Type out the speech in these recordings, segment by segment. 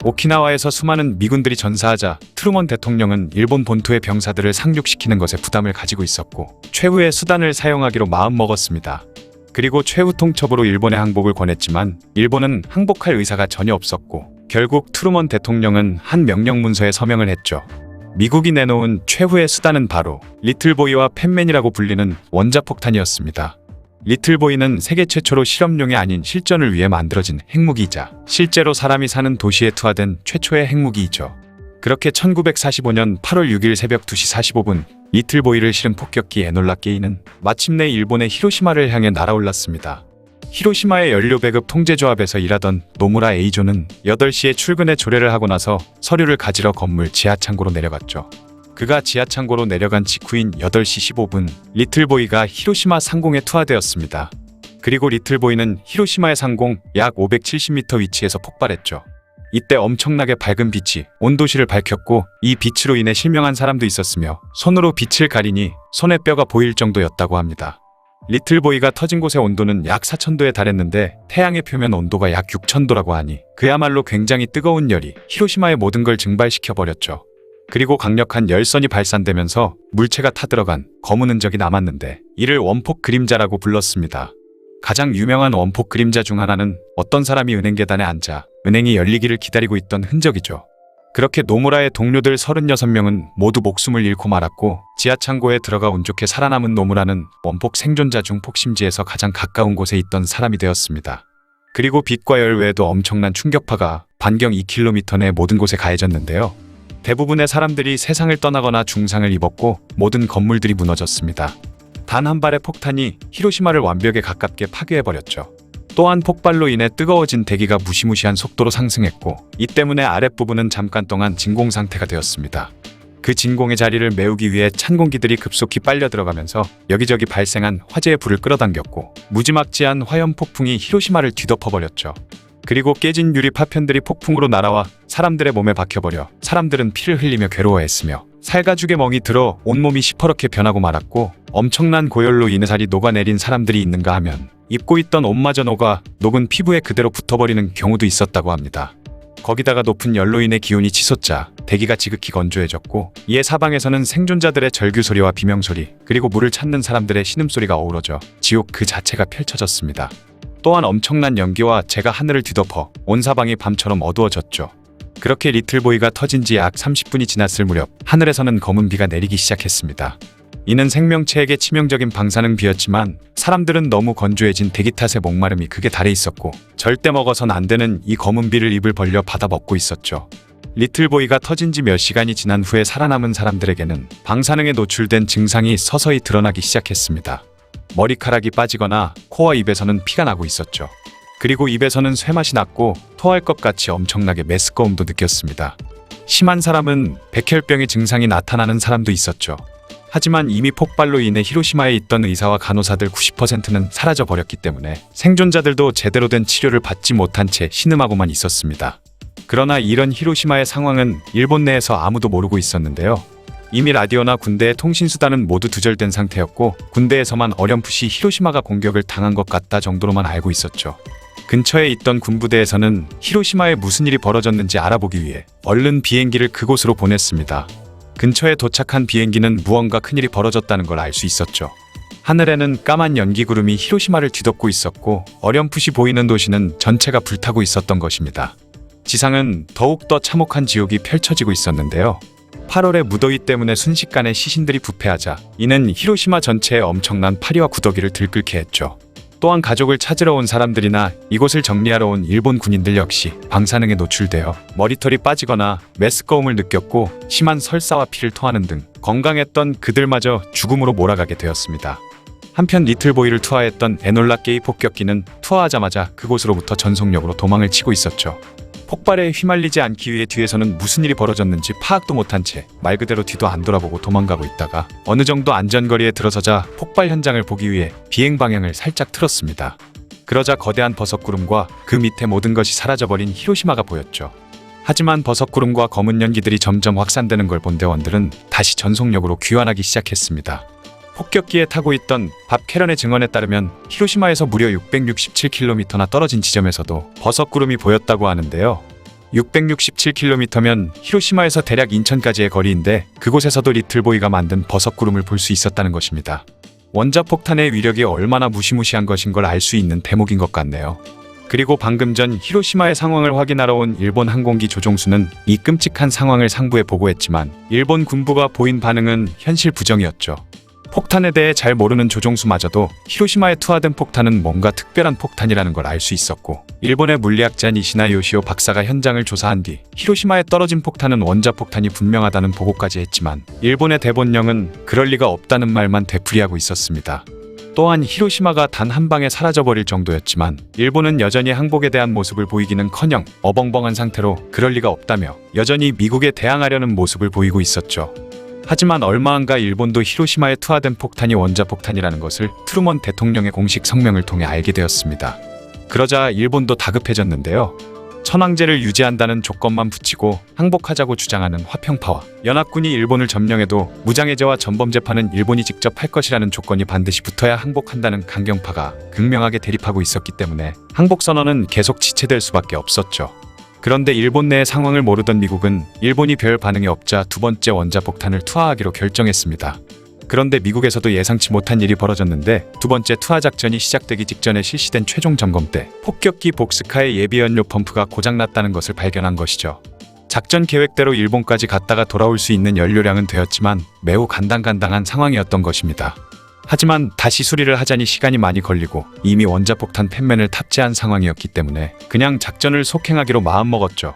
오키나와에서 수많은 미군들이 전사하자 트루먼 대통령은 일본 본토의 병사들을 상륙시키는 것에 부담을 가지고 있었고 최후의 수단을 사용하기로 마음먹었습니다. 그리고 최후 통첩으로 일본에 항복을 권했지만 일본은 항복할 의사가 전혀 없었고 결국 트루먼 대통령은 한 명령문서에 서명을 했죠. 미국이 내놓은 최후의 수단은 바로 리틀보이와 팻맨이라고 불리는 원자폭탄이었습니다. 리틀보이는 세계 최초로 실험용이 아닌 실전을 위해 만들어진 핵무기이자 실제로 사람이 사는 도시에 투하된 최초의 핵무기이죠. 그렇게 1945년 8월 6일 새벽 2시 45분 리틀보이를 실은 폭격기 에놀라 게이는 마침내 일본의 히로시마를 향해 날아올랐습니다. 히로시마의 연료 배급 통제조합에서 일하던 노무라 에이조는 8시에 출근에 조례를 하고 나서 서류를 가지러 건물 지하창고로 내려갔죠. 그가 지하창고로 내려간 직후인 8시 15분 리틀보이가 히로시마 상공에 투하되었습니다. 그리고 리틀보이는 히로시마의 상공 약 570m 위치에서 폭발했죠. 이때 엄청나게 밝은 빛이 온 도시를 밝혔고 이 빛으로 인해 실명한 사람도 있었으며 손으로 빛을 가리니 손의 뼈가 보일 정도였다고 합니다. 리틀보이가 터진 곳의 온도는 약 4000도에 달했는데 태양의 표면 온도가 약 6000도라고 하니 그야말로 굉장히 뜨거운 열이 히로시마의 모든 걸 증발시켜버렸죠. 그리고 강력한 열선이 발산되면서 물체가 타들어간 검은 흔적이 남았는데 이를 원폭 그림자라고 불렀습니다. 가장 유명한 원폭 그림자 중 하나는 어떤 사람이 은행 계단에 앉아 은행이 열리기를 기다리고 있던 흔적이죠. 그렇게 노무라의 동료들 36명은 모두 목숨을 잃고 말았고 지하창고에 들어가 운 좋게 살아남은 노무라는 원폭 생존자 중 폭심지에서 가장 가까운 곳에 있던 사람이 되었습니다. 그리고 빛과 열 외에도 엄청난 충격파가 반경 2km 내 모든 곳에 가해졌는데요. 대부분의 사람들이 세상을 떠나거나 중상을 입었고 모든 건물들이 무너졌습니다. 단 한 발의 폭탄이 히로시마를 완벽에 가깝게 파괴해버렸죠. 또한 폭발로 인해 뜨거워진 대기가 무시무시한 속도로 상승했고 이 때문에 아랫부분은 잠깐 동안 진공 상태가 되었습니다. 그 진공의 자리를 메우기 위해 찬 공기들이 급속히 빨려 들어가면서 여기저기 발생한 화재의 불을 끌어당겼고 무지막지한 화염 폭풍이 히로시마를 뒤덮어버렸죠. 그리고 깨진 유리 파편들이 폭풍으로 날아와 사람들의 몸에 박혀버려 사람들은 피를 흘리며 괴로워했으며 살가죽에 멍이 들어 온몸이 시퍼렇게 변하고 말았고 엄청난 고열로 인해 살이 녹아내린 사람들이 있는가 하면 입고 있던 옷마저 녹아 녹은 피부에 그대로 붙어버리는 경우도 있었다고 합니다. 거기다가 높은 열로 인해 기온이 치솟자 대기가 지극히 건조해졌고 이에 사방에서는 생존자들의 절규소리와 비명소리 그리고 물을 찾는 사람들의 신음소리가 어우러져 지옥 그 자체가 펼쳐졌습니다. 또한 엄청난 연기와 재가 하늘을 뒤덮어 온 사방이 밤처럼 어두워졌죠. 그렇게 리틀보이가 터진 지 약 30분이 지났을 무렵 하늘에서는 검은 비가 내리기 시작했습니다. 이는 생명체에게 치명적인 방사능 비였지만 사람들은 너무 건조해진 대기 탓에 목마름이 극에 달해 있었고 절대 먹어선 안 되는 이 검은 비를 입을 벌려 받아 먹고 있었죠. 리틀보이가 터진 지 몇 시간이 지난 후에 살아남은 사람들에게는 방사능에 노출된 증상이 서서히 드러나기 시작했습니다. 머리카락이 빠지거나 코와 입에서는 피가 나고 있었죠. 그리고 입에서는 쇠맛이 났고 토할 것 같이 엄청나게 메스꺼움도 느꼈습니다. 심한 사람은 백혈병의 증상이 나타나는 사람도 있었죠. 하지만 이미 폭발로 인해 히로시마에 있던 의사와 간호사들 90%는 사라져버렸기 때문에 생존자들도 제대로 된 치료를 받지 못한 채 신음하고만 있었습니다. 그러나 이런 히로시마의 상황은 일본 내에서 아무도 모르고 있었는데요. 이미 라디오나 군대의 통신수단은 모두 두절된 상태였고 군대에서만 어렴풋이 히로시마가 공격을 당한 것 같다 정도로만 알고 있었죠. 근처에 있던 군부대에서는 히로시마에 무슨 일이 벌어졌는지 알아보기 위해 얼른 비행기를 그곳으로 보냈습니다. 근처에 도착한 비행기는 무언가 큰일이 벌어졌다는 걸 알 수 있었죠. 하늘에는 까만 연기 구름이 히로시마를 뒤덮고 있었고 어렴풋이 보이는 도시는 전체가 불타고 있었던 것입니다. 지상은 더욱더 참혹한 지옥이 펼쳐지고 있었는데요. 8월의 무더위 때문에 순식간에 시신들이 부패하자 이는 히로시마 전체에 엄청난 파리와 구더기를 들끓게 했죠. 또한 가족을 찾으러 온 사람들이나 이곳을 정리하러 온 일본 군인들 역시 방사능에 노출되어 머리털이 빠지거나 메스꺼움을 느꼈고 심한 설사와 피를 토하는 등 건강했던 그들마저 죽음으로 몰아가게 되었습니다. 한편 리틀보이를 투하했던 에놀라 게이 폭격기는 투하하자마자 그곳으로부터 전속력으로 도망을 치고 있었죠. 폭발에 휘말리지 않기 위해 뒤에서는 무슨 일이 벌어졌는지 파악도 못한 채 말 그대로 뒤도 안 돌아보고 도망가고 있다가 어느 정도 안전거리에 들어서자 폭발 현장을 보기 위해 비행 방향을 살짝 틀었습니다. 그러자 거대한 버섯구름과 그 밑에 모든 것이 사라져버린 히로시마가 보였죠. 하지만 버섯구름과 검은 연기들이 점점 확산되는 걸 본 대원들은 다시 전속력으로 귀환하기 시작했습니다. 폭격기에 타고 있던 밥 캐런의 증언에 따르면 히로시마에서 무려 667km나 떨어진 지점에서도 버섯구름이 보였다고 하는데요. 667km면 히로시마에서 대략 인천까지의 거리인데 그곳에서도 리틀보이가 만든 버섯구름을 볼 수 있었다는 것입니다. 원자폭탄의 위력이 얼마나 무시무시한 것인 걸 알 수 있는 대목인 것 같네요. 그리고 방금 전 히로시마의 상황을 확인하러 온 일본 항공기 조종수는 이 끔찍한 상황을 상부에 보고했지만 일본 군부가 보인 반응은 현실 부정이었죠. 폭탄에 대해 잘 모르는 조종수마저도 히로시마에 투하된 폭탄은 뭔가 특별한 폭탄이라는 걸 알 수 있었고, 일본의 물리학자 니시나 요시오 박사가 현장을 조사한 뒤 히로시마에 떨어진 폭탄은 원자폭탄이 분명하다는 보고까지 했지만 일본의 대본령은 그럴 리가 없다는 말만 되풀이하고 있었습니다. 또한 히로시마가 단 한 방에 사라져버릴 정도였지만 일본은 여전히 항복에 대한 모습을 보이기는커녕 어벙벙한 상태로 그럴 리가 없다며 여전히 미국에 대항하려는 모습을 보이고 있었죠. 하지만 얼마 안가 일본도 히로시마에 투하된 폭탄이 원자폭탄이라는 것을 트루먼 대통령의 공식 성명을 통해 알게 되었습니다. 그러자 일본도 다급해졌는데요. 천황제를 유지한다는 조건만 붙이고 항복하자고 주장하는 화평파와 연합군이 일본을 점령해도 무장해제와 전범재판은 일본이 직접 할 것이라는 조건이 반드시 붙어야 항복한다는 강경파가 극명하게 대립하고 있었기 때문에 항복선언은 계속 지체될 수밖에 없었죠. 그런데 일본 내의 상황을 모르던 미국은 일본이 별 반응이 없자 두 번째 원자폭탄을 투하하기로 결정했습니다. 그런데 미국에서도 예상치 못한 일이 벌어졌는데 두 번째 투하 작전이 시작되기 직전에 실시된 최종 점검 때 폭격기 복스카의 예비 연료 펌프가 고장났다는 것을 발견한 것이죠. 작전 계획대로 일본까지 갔다가 돌아올 수 있는 연료량은 되었지만 매우 간당간당한 상황이었던 것입니다. 하지만 다시 수리를 하자니 시간이 많이 걸리고 이미 원자폭탄 팬맨을 탑재한 상황이었기 때문에 그냥 작전을 속행하기로 마음먹었죠.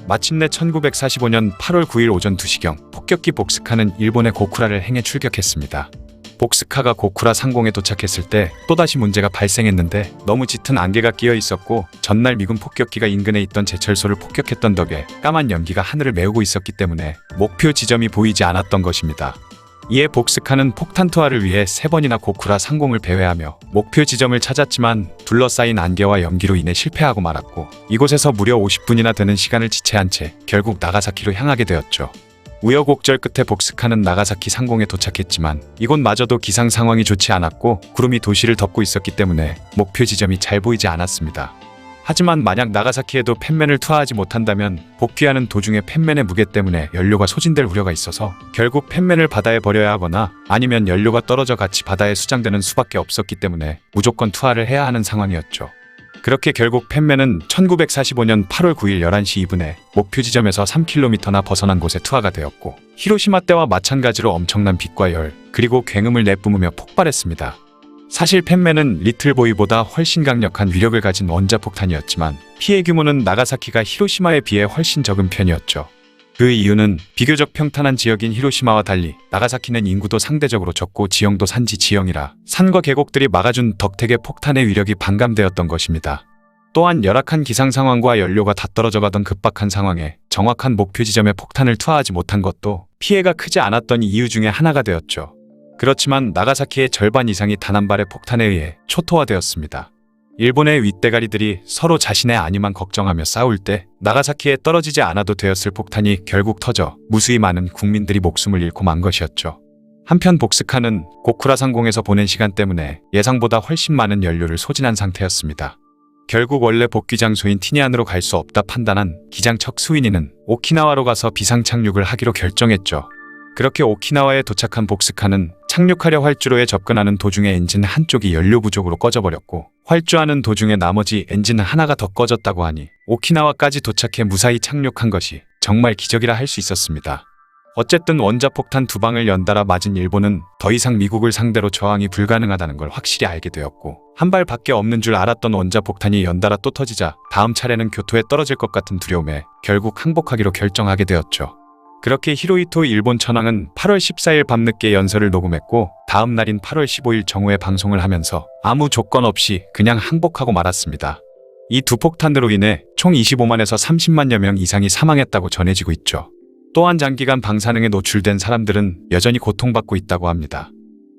마침내 1945년 8월 9일 오전 2시경 폭격기 복스카는 일본의 고쿠라를 행해 출격했습니다. 복스카가 고쿠라 상공에 도착했을 때 또다시 문제가 발생했는데 너무 짙은 안개가 끼어 있었고 전날 미군 폭격기가 인근에 있던 제철소를 폭격했던 덕에 까만 연기가 하늘을 메우고 있었기 때문에 목표 지점이 보이지 않았던 것입니다. 이에 복스카는 폭탄 투하를 위해 3번이나 고쿠라 상공을 배회하며 목표 지점을 찾았지만 둘러싸인 안개와 연기로 인해 실패하고 말았고 이곳에서 무려 50분이나 되는 시간을 지체한 채 결국 나가사키로 향하게 되었죠. 우여곡절 끝에 복스카는 나가사키 상공에 도착했지만 이곳마저도 기상 상황이 좋지 않았고 구름이 도시를 덮고 있었기 때문에 목표 지점이 잘 보이지 않았습니다. 하지만 만약 나가사키에도 팬맨을 투하하지 못한다면 복귀하는 도중에 팬맨의 무게 때문에 연료가 소진될 우려가 있어서 결국 팬맨을 바다에 버려야 하거나 아니면 연료가 떨어져 같이 바다에 수장되는 수밖에 없었기 때문에 무조건 투하를 해야 하는 상황이었죠. 그렇게 결국 팬맨은 1945년 8월 9일 11시 2분에 목표 지점에서 3km나 벗어난 곳에 투하가 되었고 히로시마 때와 마찬가지로 엄청난 빛과 열 그리고 굉음을 내뿜으며 폭발했습니다. 사실 팬맨은 리틀보이보다 훨씬 강력한 위력을 가진 원자폭탄이었지만 피해 규모는 나가사키가 히로시마에 비해 훨씬 적은 편이었죠. 그 이유는 비교적 평탄한 지역인 히로시마와 달리 나가사키는 인구도 상대적으로 적고 지형도 산지 지형이라 산과 계곡들이 막아준 덕택의 폭탄의 위력이 반감되었던 것입니다. 또한 열악한 기상 상황과 연료가 다 떨어져 가던 급박한 상황에 정확한 목표 지점에 폭탄을 투하하지 못한 것도 피해가 크지 않았던 이유 중에 하나가 되었죠. 그렇지만 나가사키의 절반 이상이 단 한 발의 폭탄에 의해 초토화되었습니다. 일본의 윗대가리들이 서로 자신의 안위만 걱정하며 싸울 때 나가사키에 떨어지지 않아도 되었을 폭탄이 결국 터져 무수히 많은 국민들이 목숨을 잃고 만 것이었죠. 한편 복스카는 고쿠라 상공에서 보낸 시간 때문에 예상보다 훨씬 많은 연료를 소진한 상태였습니다. 결국 원래 복귀 장소인 티니안으로 갈 수 없다 판단한 기장척 스위니는 오키나와로 가서 비상 착륙을 하기로 결정했죠. 그렇게 오키나와에 도착한 복스카는 착륙하려 활주로에 접근하는 도중에 엔진 한쪽이 연료 부족으로 꺼져버렸고 활주하는 도중에 나머지 엔진 하나가 더 꺼졌다고 하니 오키나와까지 도착해 무사히 착륙한 것이 정말 기적이라 할 수 있었습니다. 어쨌든 원자폭탄 2방을 연달아 맞은 일본은 더 이상 미국을 상대로 저항이 불가능하다는 걸 확실히 알게 되었고 한 발밖에 없는 줄 알았던 원자폭탄이 연달아 또 터지자 다음 차례는 교토에 떨어질 것 같은 두려움에 결국 항복하기로 결정하게 되었죠. 그렇게 히로히토 일본 천황은 8월 14일 밤늦게 연설을 녹음했고 다음 날인 8월 15일 정오에 방송을 하면서 아무 조건 없이 그냥 항복하고 말았습니다. 이 두 폭탄으로 인해 총 25만에서 30만여 명 이상이 사망했다고 전해지고 있죠. 또한 장기간 방사능에 노출된 사람들은 여전히 고통받고 있다고 합니다.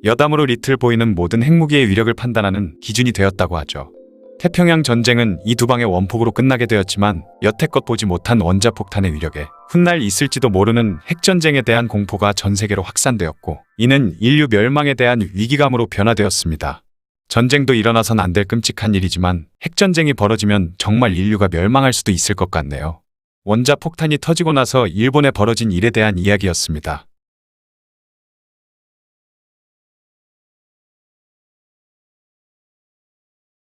여담으로 리틀보이는 모든 핵무기의 위력을 판단하는 기준이 되었다고 하죠. 태평양 전쟁은 이 두 방의 원폭으로 끝나게 되었지만 여태껏 보지 못한 원자폭탄의 위력에 훗날 있을지도 모르는 핵전쟁에 대한 공포가 전 세계로 확산되었고 이는 인류 멸망에 대한 위기감으로 변화되었습니다. 전쟁도 일어나선 안 될 끔찍한 일이지만 핵전쟁이 벌어지면 정말 인류가 멸망할 수도 있을 것 같네요. 원자 폭탄이 터지고 나서 일본에 벌어진 일에 대한 이야기였습니다.